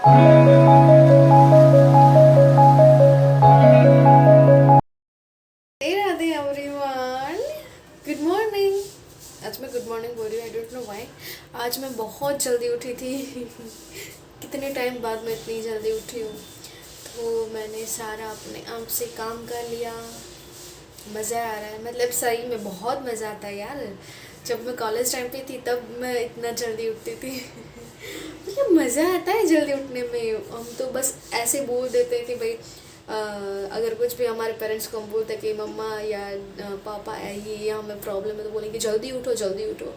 Hey Radhe everyone, good morning. आज मैं good morning बोल रही हूँ, आई डोंट नो व्हाई। आज मैं बहुत जल्दी उठी थी। कितने टाइम बाद मैं इतनी जल्दी उठी हूँ। तो मैंने सारा अपने आप से काम कर लिया। मज़ा आ रहा है, मतलब सही में बहुत मज़ा आता है यार। जब मैं कॉलेज टाइम पे थी तब मैं इतना जल्दी उठती थी। मतलब मज़ा आता है जल्दी उठने में। हम तो बस ऐसे बोल देते थे भाई, अगर कुछ भी हमारे पेरेंट्स को हम बोलते कि मम्मा या पापा ये हमें प्रॉब्लम है, तो बोलेंगे जल्दी उठो जल्दी उठो।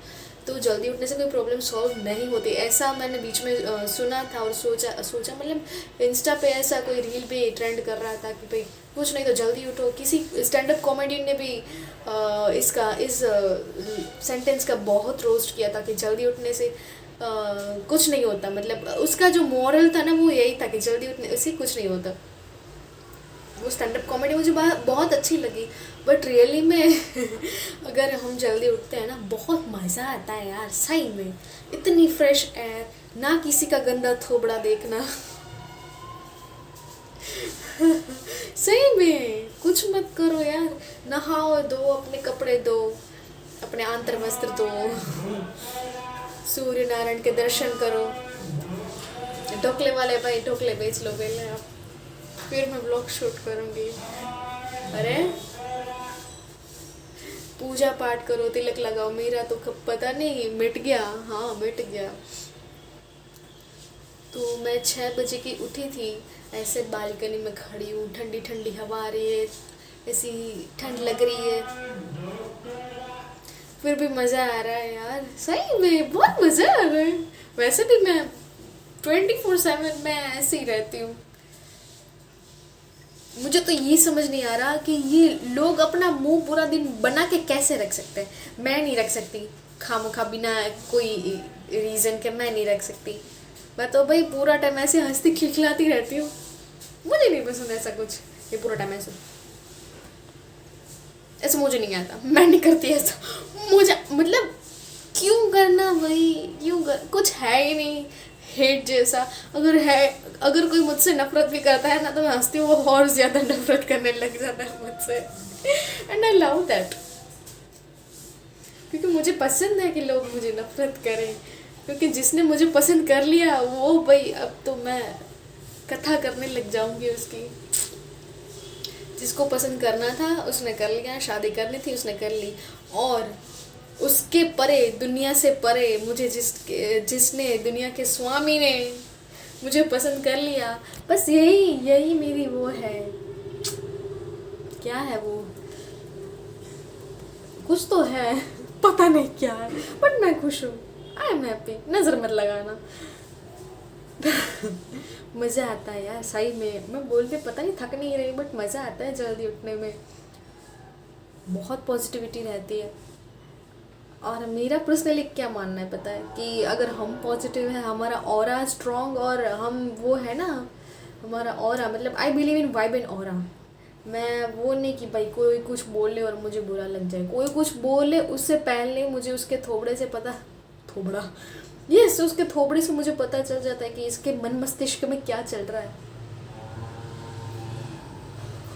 तो जल्दी उठने से कोई प्रॉब्लम सॉल्व नहीं होती, ऐसा मैंने बीच में सुना था और सोचा सोचा मतलब इंस्टा पे ऐसा कोई रील पे ट्रेंड कर रहा था कि भाई कुछ नहीं तो जल्दी उठो। किसी स्टैंड अप कॉमेडियन ने भी इस सेंटेंस का बहुत रोस्ट किया था कि जल्दी उठने से कुछ नहीं होता। मतलब उसका जो मॉरल था ना वो यही था कि जल्दी उठने से कुछ नहीं होता। वो स्टैंड अप कॉमेडी मुझे बहुत अच्छी लगी, बट रियली में अगर हम जल्दी उठते हैं ना बहुत मज़ा आता है यार। सही में इतनी फ्रेश एयर, ना किसी का गंदा थोबड़ा देखना। सही में कुछ मत करो यार, नहाओ दो, अपने कपड़े दो, अपने आंतर वस्त्र दो, सूर्य नारायण के दर्शन करो। ढोकले वाले भाई ढोकले बेच लो पहले आप, फिर मैं ब्लॉग शूट करूँगी। अरे पूजा पाठ करो, तिलक लगाओ। मेरा तो पता नहीं मिट गया, हाँ मिट गया। तो मैं 6 बजे की उठी थी, ऐसे बालकनी में खड़ी हूँ, ठंडी ठंडी हवा आ रही है, ऐसी ठंड लग रही है, फिर भी मज़ा आ रहा है यार। सही में बहुत मज़ा आ रहा है। वैसे भी मैं 24/7 मैं ऐसे ही रहती हूँ। मुझे तो ये समझ नहीं आ रहा कि ये लोग अपना मुंह पूरा दिन बना के कैसे रख सकते हैं। मैं नहीं रख सकती, खामखा बिना कोई रीज़न के मैं नहीं रख सकती। मैं तो भाई पूरा टाइम ऐसे हंसती खिलखिलाती रहती हूँ। मुझे नहीं पसंद ऐसा कुछ, ये पूरा टाइम ऐसे ऐसा मुझे नहीं आता, मैं नहीं करती ऐसा। मुझे मतलब क्यों करना भाई, क्यों कुछ है ही नहीं हेट जैसा। अगर है, अगर कोई मुझसे नफरत भी करता है ना तो मैं हंसती हूँ, वो और ज़्यादा नफरत करने लग जाता है मुझसे। एंड आई लव दैट, क्योंकि मुझे पसंद है कि लोग मुझे नफरत करें। क्योंकि जिसने मुझे पसंद कर लिया वो भाई अब तो मैं कथा करने लग जाऊंगी उसकी। जिसको पसंद करना था उसने कर लिया, शादी करनी थी उसने कर ली, और उसके परे, दुनिया से परे मुझे जिसने, दुनिया के स्वामी ने मुझे पसंद कर लिया, बस यही यही मेरी वो है। क्या है वो, कुछ तो है, पता नहीं क्या है, बट मैं खुश हूँ। आई एम हैप्पी, नज़र मत लगाना। मज़ा आता है यार सही में। मैं बोलते पता नहीं थक नहीं रही, बट मज़ा आता है जल्दी उठने में। बहुत पॉजिटिविटी रहती है। और मेरा पर्सनली क्या मानना है पता है, कि अगर हम पॉजिटिव है, हमारा ऑरा स्ट्रॉन्ग, और हम वो है ना, हमारा ऑरा, मतलब I believe in vibe and aura. मैं वो नहीं कि भाई कोई कुछ बोले और मुझे बुरा लग जाए। कोई कुछ बोले उससे पहले मुझे उसके थोबड़े से पता, थोबड़ा, यस, उसके थोबड़े से मुझे पता चल जाता है कि इसके मन मस्तिष्क में क्या चल रहा है।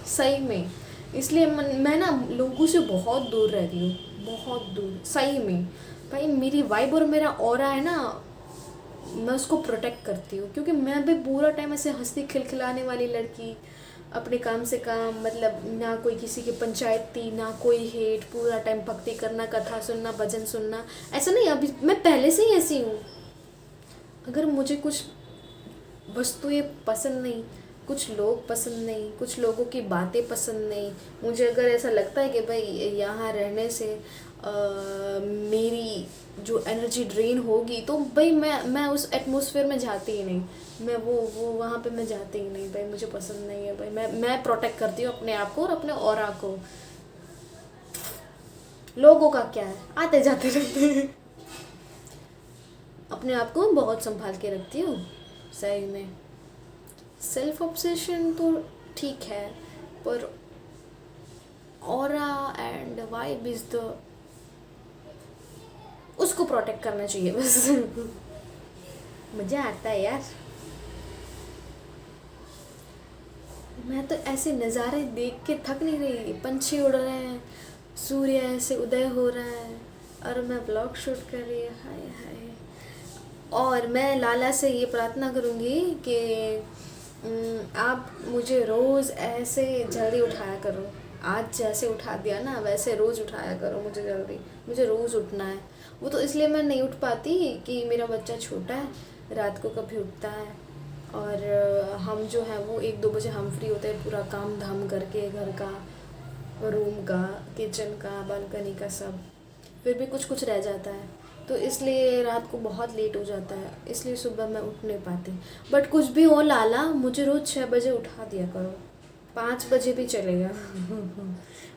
सही में इसलिए मैं ना लोगों से बहुत दूर रहती हूँ, बहुत दूर। सही में भाई मेरी वाइब और मेरा ऑरा है ना, मैं उसको प्रोटेक्ट करती हूँ। क्योंकि मैं भी पूरा टाइम ऐसे हंसती खिलखिलाने वाली लड़की, अपने काम से काम, मतलब ना कोई किसी की पंचायती, ना कोई हेट, पूरा टाइम भक्ति करना, कथा सुनना, भजन सुनना। ऐसा नहीं, अभी मैं पहले से ही ऐसी हूँ। अगर मुझे कुछ वस्तुएं पसंद नहीं, कुछ लोग पसंद नहीं, कुछ लोगों की बातें पसंद नहीं, मुझे अगर ऐसा लगता है कि भाई यहाँ रहने से मेरी जो एनर्जी ड्रेन होगी, तो भाई मैं उस एटमॉस्फेयर में जाती ही नहीं। मैं वो वहाँ पे मैं जाती ही नहीं भाई, मुझे पसंद नहीं है भाई। मैं प्रोटेक्ट करती हूँ अपने आप को और अपने ऑरा को। लोगों का क्या है, आते जाते रहते हैं। अपने आप को बहुत संभाल के रखती हूँ सही में। सेल्फ ऑब्सेशन तो ठीक है, पर aura and vibe is the, उसको प्रोटेक्ट करना चाहिए बस। मज़ा आता है यार। मैं तो ऐसे नज़ारे देख के थक नहीं रही। पंछी उड़ रहे हैं, सूर्य ऐसे उदय हो रहा है और मैं ब्लॉग शूट कर रही है। हाय हाय। और मैं लाला से ये प्रार्थना करूँगी कि आप मुझे रोज़ ऐसे जल्दी उठाया करो। आज जैसे उठा दिया ना वैसे रोज़ उठाया करो मुझे जल्दी। मुझे रोज़ उठना है। वो तो इसलिए मैं नहीं उठ पाती कि मेरा बच्चा छोटा है, रात को कभी उठता है और हम जो है वो 1-2 बजे हम फ्री होते हैं पूरा काम धाम करके, घर का, रूम का, किचन का, बालकनी का सब। फिर भी कुछ कुछ रह जाता है तो इसलिए रात को बहुत लेट हो जाता है, इसलिए सुबह मैं उठ नहीं पाती। बट कुछ भी हो लाला, मुझे रोज़ 6 बजे उठा दिया करो। 5 बजे भी चलेगा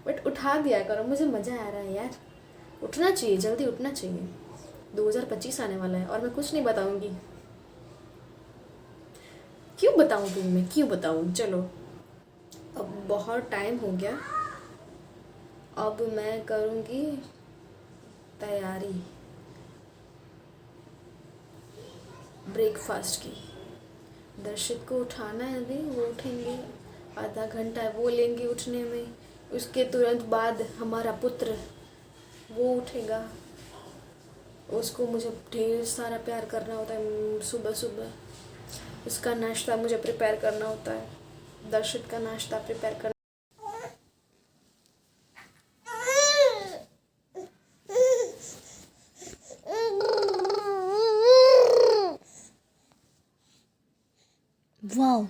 बट उठा दिया करो, मुझे मज़ा आ रहा है यार। उठना चाहिए, जल्दी उठना चाहिए। 2025 आने वाला है और मैं कुछ नहीं बताऊंगी। क्यों बताऊं तुम्हें, क्यों बताऊं? चलो अब बहुत टाइम हो गया, अब मैं करूँगी तैयारी ब्रेकफास्ट की। दर्शित को उठाना है अभी, वो उठेंगे, आधा घंटा वो लेंगे उठने में। उसके तुरंत बाद हमारा पुत्र वो उठेगा, उसको मुझे ढेर सारा प्यार करना होता है सुबह सुबह। उसका नाश्ता मुझे प्रिपेयर करना होता है, दर्शित का नाश्ता प्रिपेयर करना। वाओ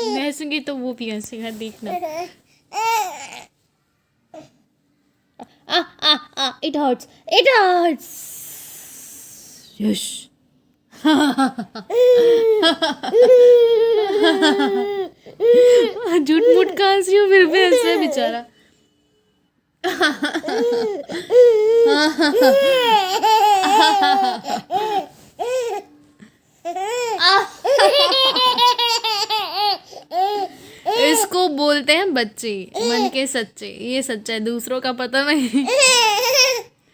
मैं हंसूंगी तो वो भी हंसेगा, देखना। It hurts, it hurts. Yash झूठ मूठ का हंस रही हूँ फिर भी हंस रहा है बेचारा। इसको बोलते हैं बच्चे, मन के सच्चे। ये सच्चा है, दूसरों का पता नहीं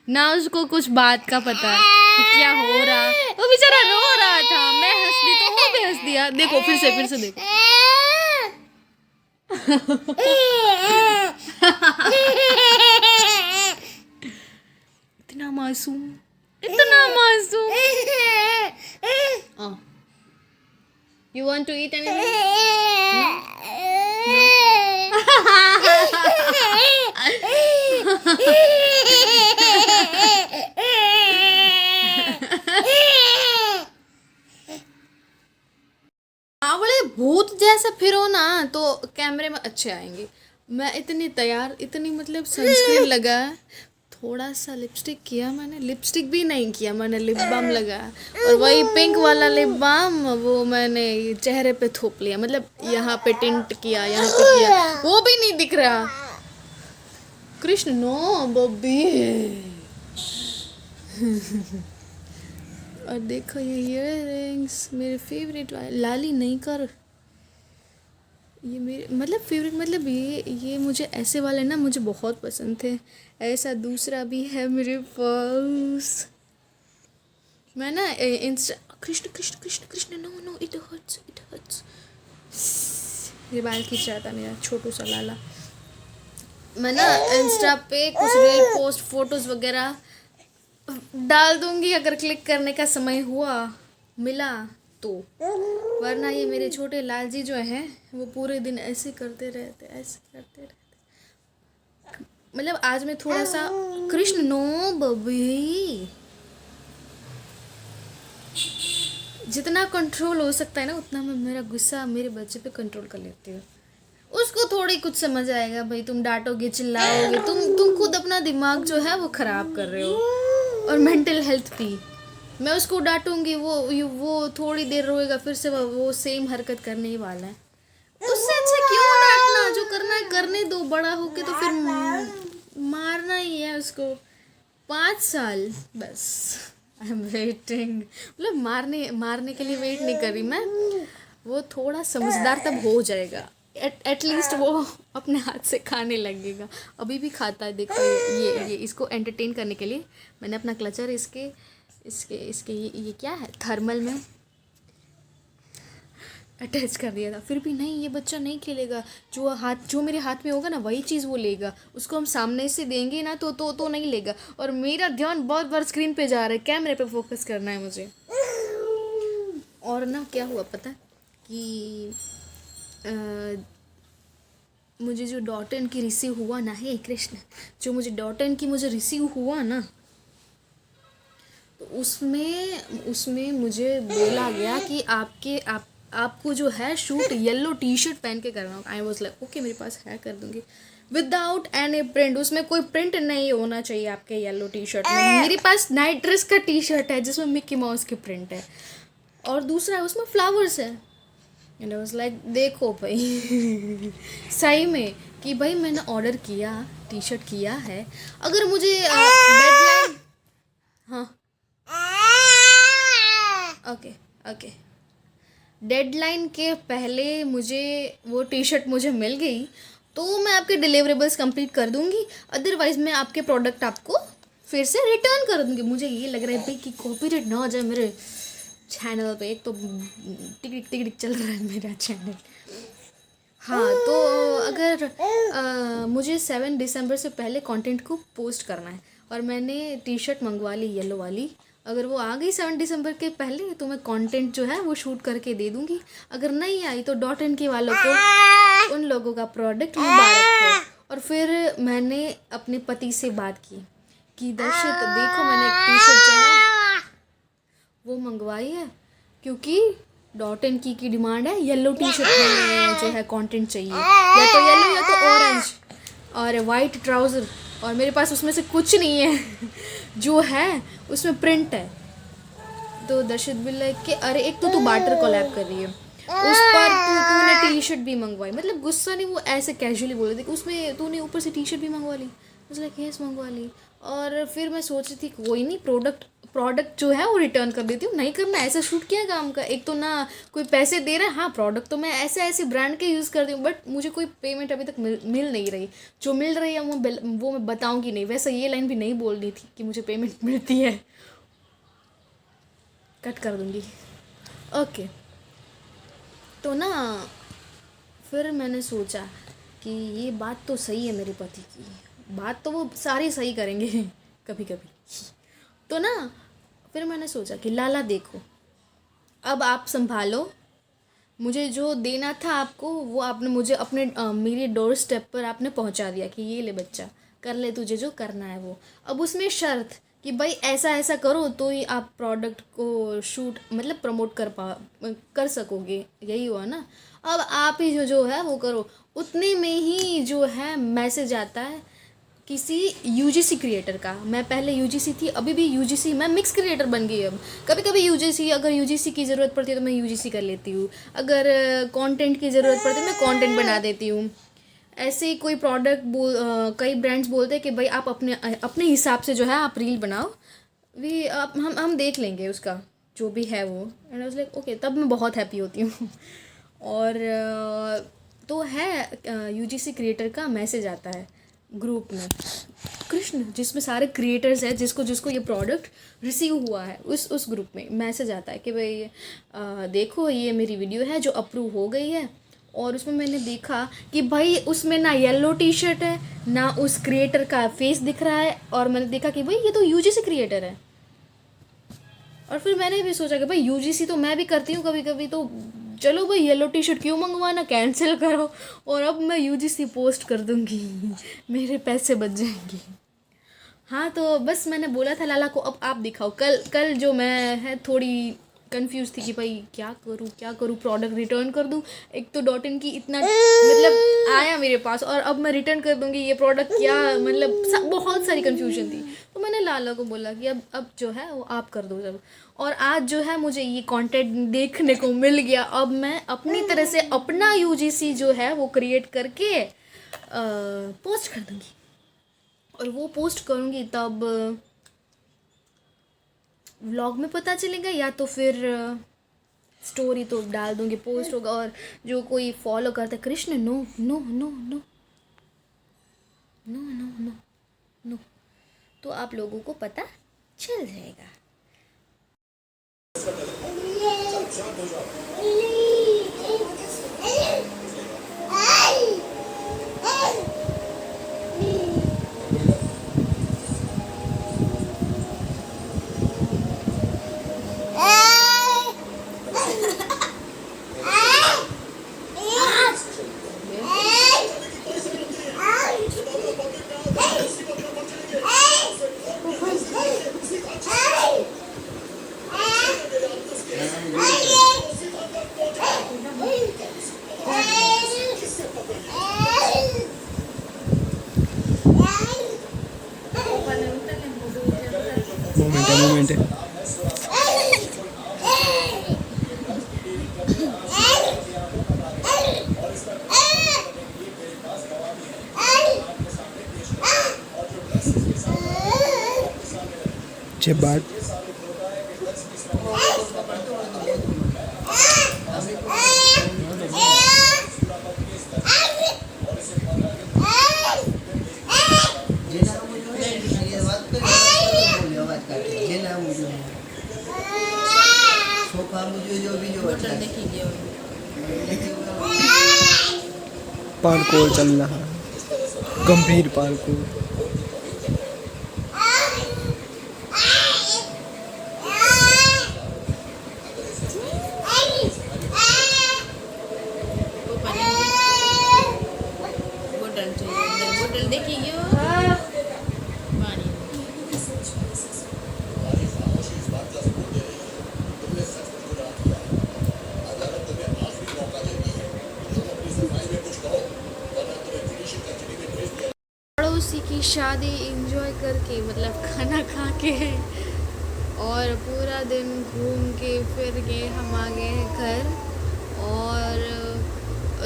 ना। उसको कुछ बात का पता है कि क्या हो रहा। वो बेचारा रो रहा था, मैं हंस दी तो वो भी हंस दिया। देखो फिर से देखो। इतना मासूम, इतना मासूम। You want to eat anything? आवड़े भूत जैसे फिरो ना तो कैमरे में अच्छे आएंगे। मैं इतनी तैयार, इतनी मतलब सनस्क्रीन लगा, थोड़ा सा लिपस्टिक किया मैंने, लिपस्टिक भी नहीं किया मैंने, लिप बाम लगा और वही पिंक वाला लिप बाम वो मैंने चेहरे पे थोप लिया, मतलब यहाँ पे टिंट किया, यहाँ पे किया, वो भी नहीं दिख रहा। कृष्ण नो बॉबी। और देखो ये इयररिंग्स मेरे फेवरेट, लाली नहीं कर, ये मेरे मतलब फेवरेट, मतलब ये मुझे ऐसे वाले ना मुझे बहुत पसंद थे। ऐसा दूसरा भी है मेरे पास। मैं ना insta, Krishna Krishna Krishna Krishna, no no, it hurts, it hurts. ये बाल खींच रहा था मेरा छोटू सा लाला। मैं ना इंस्टा पे कुछ रील पोस्ट फोटोज वगैरह डाल दूंगी अगर क्लिक करने का समय हुआ मिला तो, वरना ये मेरे छोटे लालजी जो हैं वो पूरे दिन ऐसे करते रहते, ऐसे करते रहते। मतलब आज मैं थोड़ा सा, कृष्ण नो बबी, जितना कंट्रोल हो सकता है ना उतना मैं मेरा गुस्सा मेरे बच्चे पे कंट्रोल कर लेती हूँ। उसको थोड़ी कुछ समझ आएगा, भाई तुम डांटोगे चिल्लाओगे, तुम खुद अपना दिमाग जो है वो खराब कर रहे हो और मेंटल हेल्थ भी। मैं उसको डांटूंगी, वो थोड़ी देर रोएगा, फिर से वो सेम हरकत करने ही वाला है। उससे अच्छा क्यों डांटना, जो करना है करने दो, बड़ा होके तो फिर मारना ही है उसको। 5 साल बस। आई एम वेटिंग, मतलब मारने के लिए वेट नहीं कर रही मैं, वो थोड़ा समझदार तब हो जाएगा, एटलीस्ट वो अपने हाथ से खाने लगेगा। अभी भी खाता है, देखो ये इसको एंटरटेन करने के लिए मैंने अपना क्लचर इसके इसके इसके ये क्या है, थर्मल में अटैच कर दिया था। फिर भी नहीं, ये बच्चा नहीं खेलेगा। जो मेरे हाथ में होगा ना वही चीज़ वो लेगा। उसको हम सामने से देंगे ना तो नहीं लेगा। और मेरा ध्यान बहुत बार स्क्रीन पे जा रहा है, कैमरे पे फोकस करना है मुझे। और ना क्या हुआ पता है कि मुझे जो डॉटन की रिसीव हुआ ना, हे कृष्ण, जो मुझे डॉटन की मुझे रिसीव हुआ ना, तो उसमें मुझे बोला गया कि आपको जो है शूट येलो टी शर्ट पहन के करना होगा। आई वॉज लाइक ओके, मेरे पास है, कर दूंगी विदाउट एनी प्रिंट। उसमें कोई प्रिंट नहीं होना चाहिए आपके येलो टी शर्ट में। मेरे पास नाइट ड्रेस का टी शर्ट है जिसमें मिक्की माउस की प्रिंट है, और दूसरा है उसमें फ्लावर्स है। एंड आई वाज लाइक देखो भाई सही में कि भाई मैंने ऑर्डर किया, टी शर्ट किया है, अगर मुझे डेडलाइन, हाँ ओके डेडलाइन के पहले मुझे वो टी शर्ट मुझे मिल गई तो मैं आपके डिलीवरेबल्स कंप्लीट कर दूंगी, अदरवाइज़ मैं आपके प्रोडक्ट आपको फिर से रिटर्न कर दूंगी। मुझे ये लग रहा है भाई कि कॉपीराइट ना आ जाए मेरे चैनल पे। एक तो टिक टिक चल रहा है मेरा चैनल। हाँ, तो अगर मुझे 7 दिसंबर से पहले कंटेंट को पोस्ट करना है और मैंने टी शर्ट मंगवा ली येलो वाली, अगर वो आ गई 7 दिसंबर के पहले तो मैं कंटेंट जो है वो शूट करके दे दूँगी। अगर नहीं आई तो डॉट एन के वालों को, उन लोगों का प्रोडक्ट मुबारक हो। और फिर मैंने अपने पति से बात की कि दर्शित देखो, मैंने एक टी शर्ट जो है वो मंगवाई है, क्योंकि डॉट एन की डिमांड है येलो टी शर्ट में जो है कंटेंट चाहिए, या तो येलो या तो ऑरेंज और वाइट ट्राउज़र, और मेरे पास उसमें से कुछ नहीं है जो है उसमें प्रिंट है। तो दर्शित भी लाइक कि अरे एक तो तू बार्टर कोलैब कर रही है, उस पर तूने टी शर्ट भी मंगवाई, मतलब गुस्सा नहीं, वो ऐसे कैजुअली बोल रहे थे कि उसमें तूने ऊपर से टी शर्ट भी मंगवा ली। लाइक यस मंगवा ली। और फिर मैं सोच रही थी कोई नहीं, प्रोडक्ट जो है वो रिटर्न कर देती हूँ, नहीं करना ऐसा शूट क्या काम का। एक तो ना कोई पैसे दे रहा है, हाँ प्रोडक्ट तो मैं ऐसे ब्रांड के यूज़ करती हूँ, बट मुझे कोई पेमेंट अभी तक मिल नहीं रही। जो मिल रही है वो मैं बताऊँगी नहीं। वैसे ये लाइन भी नहीं बोलनी थी कि मुझे पेमेंट मिलती है, कट कर दूँगी। ओके, तो ना फिर मैंने सोचा कि ये बात तो सही है मेरे पति की, बात तो वो सारी सही करेंगे कभी कभी। तो ना फिर मैंने सोचा कि लाला देखो, अब आप संभालो, मुझे जो देना था आपको वो आपने मुझे अपने मेरे डोर स्टेप पर आपने पहुंचा दिया कि ये ले बच्चा, कर ले तुझे जो करना है वो। अब उसमें शर्त कि भाई ऐसा करो तो ही आप प्रोडक्ट को शूट मतलब प्रमोट कर सकोगे, यही हुआ ना। अब आप ही जो है वो करो। उतने में ही जो है मैसेज आता है किसी यूजीसी क्रिएटर का। मैं पहले यूजीसी थी, अभी भी यूजीसी, मैं मिक्स क्रिएटर बन गई अब। कभी कभी यूजीसी, अगर यूजीसी की ज़रूरत पड़ती है तो मैं यूजीसी कर लेती हूँ, अगर कंटेंट की ज़रूरत पड़ती है मैं कंटेंट बना देती हूँ। ऐसे ही कोई प्रोडक्ट कई ब्रांड्स बोलते हैं कि भाई आप अपने हिसाब से जो है आप रील बनाओ, भी आप हम देख लेंगे उसका जो भी है वो। And I was like okay, तब मैं बहुत हैप्पी होती हूँ और तो है यूजीसी क्रिएटर का मैसेज आता है ग्रुप में कृष्ण, जिसमें सारे क्रिएटर्स हैं, जिसको ये प्रोडक्ट रिसीव हुआ है, उस ग्रुप में मैसेज आता है कि भाई देखो ये मेरी वीडियो है जो अप्रूव हो गई है। और उसमें मैंने देखा कि भाई उसमें ना येलो टी शर्ट है, ना उस क्रिएटर का फेस दिख रहा है, और मैंने देखा कि भाई ये तो यूजीसी क्रिएटर है। और फिर मैंने भी सोचा कि भाई यूजीसी तो मैं भी करती हूँ कभी कभी, तो चलो भाई येलो टी शर्ट क्यों मंगवाना, कैंसिल करो और अब मैं यूजीसी पोस्ट कर दूँगी मेरे पैसे बच जाएंगे। हाँ, तो बस मैंने बोला था लाला को अब आप दिखाओ। कल जो मैं है थोड़ी कंफ्यूज थी कि भाई क्या करूँ, प्रोडक्ट रिटर्न कर दूँ। एक तो डॉट इन की इतना मतलब आया मेरे पास और अब मैं रिटर्न कर दूँगी ये प्रोडक्ट, क्या मतलब बहुत सारी कंफ्यूजन थी। तो मैंने लाला को बोला कि अब जो है वो आप कर दो जब। और आज जो है मुझे ये कंटेंट देखने को मिल गया। अब मैं अपनी तरह से अपना यूजीसी जो है वो क्रिएट करके पोस्ट कर दूँगी, और वो पोस्ट करूँगी तब व्लॉग में पता चलेगा, या तो फिर स्टोरी तो डाल दूंगी, पोस्ट होगा, और जो कोई फॉलो करता है, Krishna no no no no no no no no, तो आप लोगों को पता चल जाएगा। मोमेंट है। अच्छे बात पार्कोर चल रहा है, गंभीर पार्कोर। बोतल देखिए पानी पड़ोसी की शादी एंजॉय करके, मतलब खाना खा के और पूरा दिन घूम के फिर के हम आ गए हैं घर। और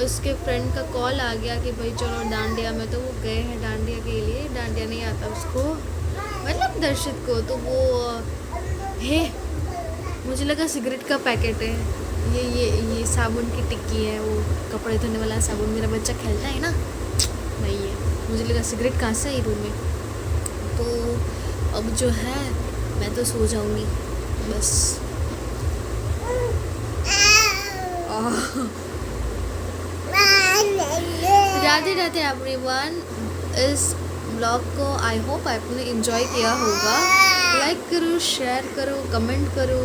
उसके फ्रेंड का कॉल आ गया कि भाई चलो डांडिया में, तो वो गए हैं डांडिया के लिए। डांडिया नहीं आता उसको, मतलब दर्शित को, तो वो है, मुझे लगा सिगरेट का पैकेट है। ये साबुन की टिक्की है, वो कपड़े धोने वाला साबुन, मेरा बच्चा खेलता है ना, वही है। मुझे लगा सिगरेट कहाँ से आई रूम में। तो अब जो है मैं तो सो जाऊंगी बस। राधे राधे एवरीवन। इस ब्लॉग को आई होप आपने एंजॉय किया होगा। लाइक करो, शेयर करो, कमेंट करो